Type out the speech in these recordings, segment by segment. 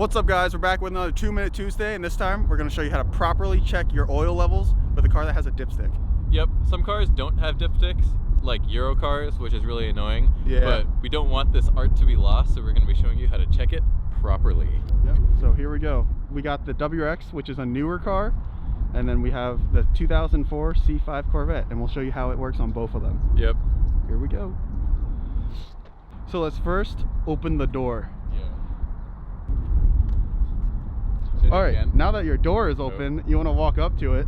What's up guys, we're back with another 2-Minute Tuesday, and this time we're going to show you how to properly check your oil levels with a car that has a dipstick. Yep, some cars don't have dipsticks, like Euro cars, which is really annoying. Yeah. But we don't want this art to be lost, so we're going to be showing you how to check it properly. Yep, so here we go. We got the WRX, which is a newer car, and then we have the 2004 C5 Corvette, and we'll show you how it works on both of them. Yep. Here we go. So let's first open the door. All right, now that your door is open, you want to walk up to it,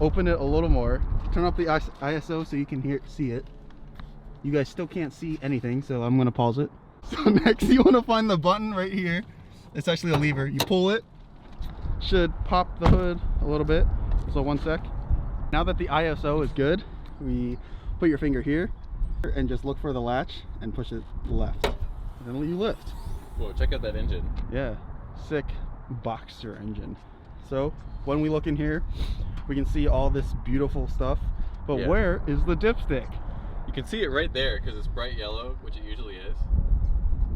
open it a little more, turn up the ISO so you can see it. You guys still can't see anything, so I'm going to pause it. So next you want to find the button right here. It's actually a lever. You pull it, should pop the hood a little bit. So one sec. Now that the ISO is good, we put your finger here and just look for the latch and push it left. And then you lift. Whoa, check out that engine. Yeah, sick boxer engine. So when we look in here, we can see all this beautiful stuff, but Yeah. Where is the dipstick? You can see it right there because it's bright yellow, which it usually is.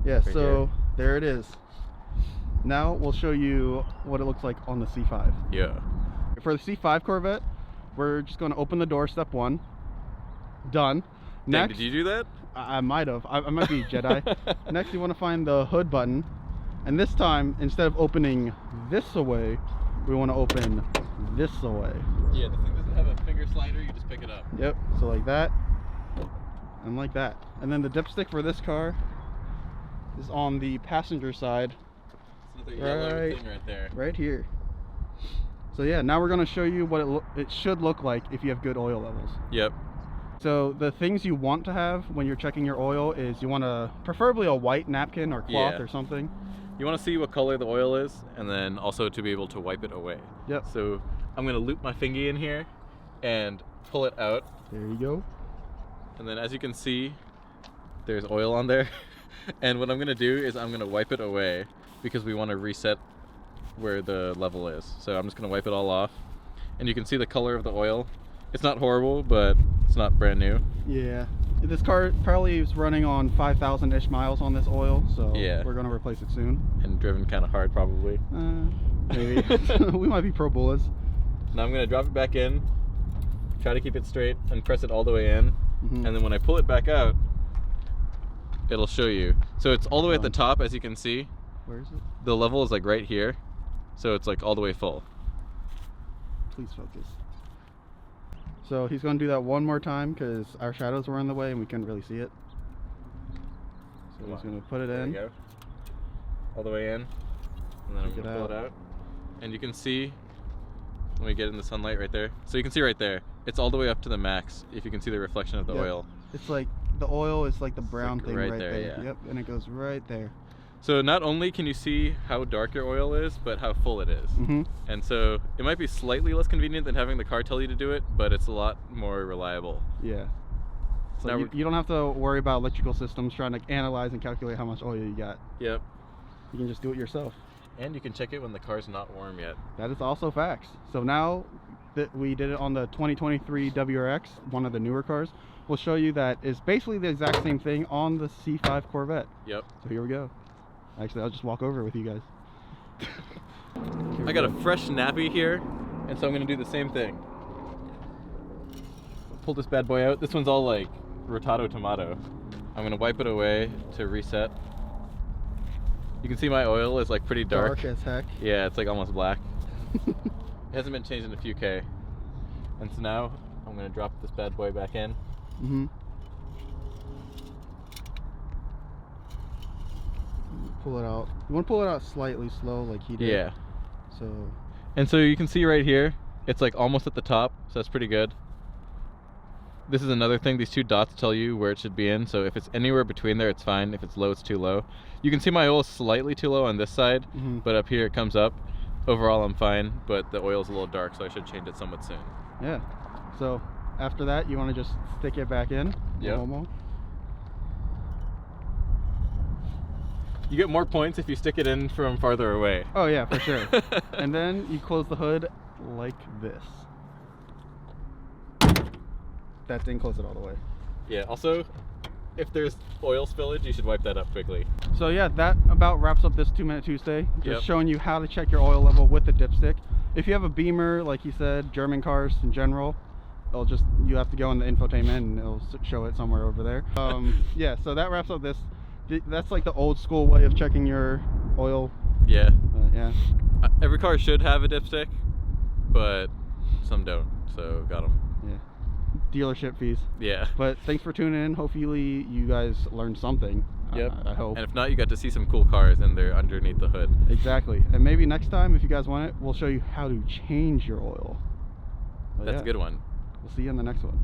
Yeah, Right so there it is. Now we'll show you what it looks like on the C5. Yeah. For the C5 Corvette, we're just going to open the door, step one. Done. Dang, Next, did you do that? I might have. I might be Jedi. Next, you want to find the hood button. And this time, instead of opening this away, we want to open this away. Yeah, the thing doesn't have a finger slider, you just pick it up. Yep, so like that, and like that. And then the dipstick for this car is on the passenger side. It's another yellow thing right there. Right here. So yeah, now we're going to show you what it should look like if you have good oil levels. Yep. So the things you want to have when you're checking your oil is you want to, preferably a white napkin or cloth or something. You want to see what color the oil is, and then also to be able to wipe it away. Yep. So I'm going to loop my fingy in here and pull it out. There you go. And then as you can see, there's oil on there. And what I'm going to do is I'm going to wipe it away because we want to reset where the level is. So I'm just going to wipe it all off. And you can see the color of the oil. It's not horrible, but it's not brand new. Yeah. This car probably is running on 5,000-ish miles on this oil, so Yeah. we're going to replace it soon. And driven kind of hard, probably. Maybe. We might be pro bullets. Now I'm going to drop it back in, try to keep it straight, and press it all the way in. Mm-hmm. And then when I pull it back out, it'll show you. So it's all the way at the top, as you can see. Where is it? The level is like right here. So it's like all the way full. Please focus. So he's going to do that one more time because our shadows were in the way and we couldn't really see it. So he's going to put it There in. we go. All the way in. And then I'm Take going it to pull out. it out. And you can see, when we get in the sunlight right there. So you can see right there, it's all the way up to the max if you can see the reflection of the Yep. oil. It's like the oil is like the brown like thing right right there, there. yeah. Yep, and it goes right there. So not only can you see how dark your oil is, but how full it is. Mm-hmm. And so it might be slightly less convenient than having the car tell you to do it, but it's a lot more reliable. Yeah. So Now you don't have to worry about electrical systems trying to analyze and calculate how much oil you got. Yep. You can just do it yourself. And you can check it when the car's not warm yet. That is also facts. So now that we did it on the 2023 WRX, one of the newer cars, we'll show you that it's basically the exact same thing on the C5 Corvette. Yep. So here we go. Actually, I'll just walk over with you guys. I got a fresh nappy here, and so I'm gonna do the same thing. Pull this bad boy out. This one's all like rotato tomato. I'm gonna wipe it away to reset. You can see my oil is like pretty dark. Dark as heck. Yeah, it's like almost black. It hasn't been changed in a few K. And so now I'm gonna drop this bad boy back in. Mm-hmm. Pull it out. You want to pull it out slightly slow like he did. Yeah. So. And so you can see right here, it's like almost at the top, so that's pretty good. This is another thing, these two dots tell you where it should be in, so if it's anywhere between there, it's fine. If it's low, it's too low. You can see my oil is slightly too low on this side, Mm-hmm. but up here it comes up. Overall, I'm fine, but the oil's a little dark, so I should change it somewhat soon. Yeah. So after that, you want to just stick it back in. Yep. Normal. You get more points if you stick it in from farther away. Oh yeah, for sure. And then you close the hood like this. That didn't close it all the way. Yeah, also, if there's oil spillage, you should wipe that up quickly. So yeah, that about wraps up this 2-Minute Tuesday. Just Yep. showing you how to check your oil level with the dipstick. If you have a Beamer, like you said, German cars in general, you have to go in the infotainment and it'll show it somewhere over there. Yeah, so that wraps up this. That's like the old school way of checking your oil. Yeah. Yeah. Every car should have a dipstick, but some don't, so got them. Yeah. Dealership fees. Yeah. But thanks for tuning in. Hopefully you guys learned something. Yep. I hope. And if not, you got to see some cool cars and they're underneath the hood. Exactly. And maybe next time, if you guys want it, we'll show you how to change your oil. But That's yeah, a good one. We'll see you in the next one.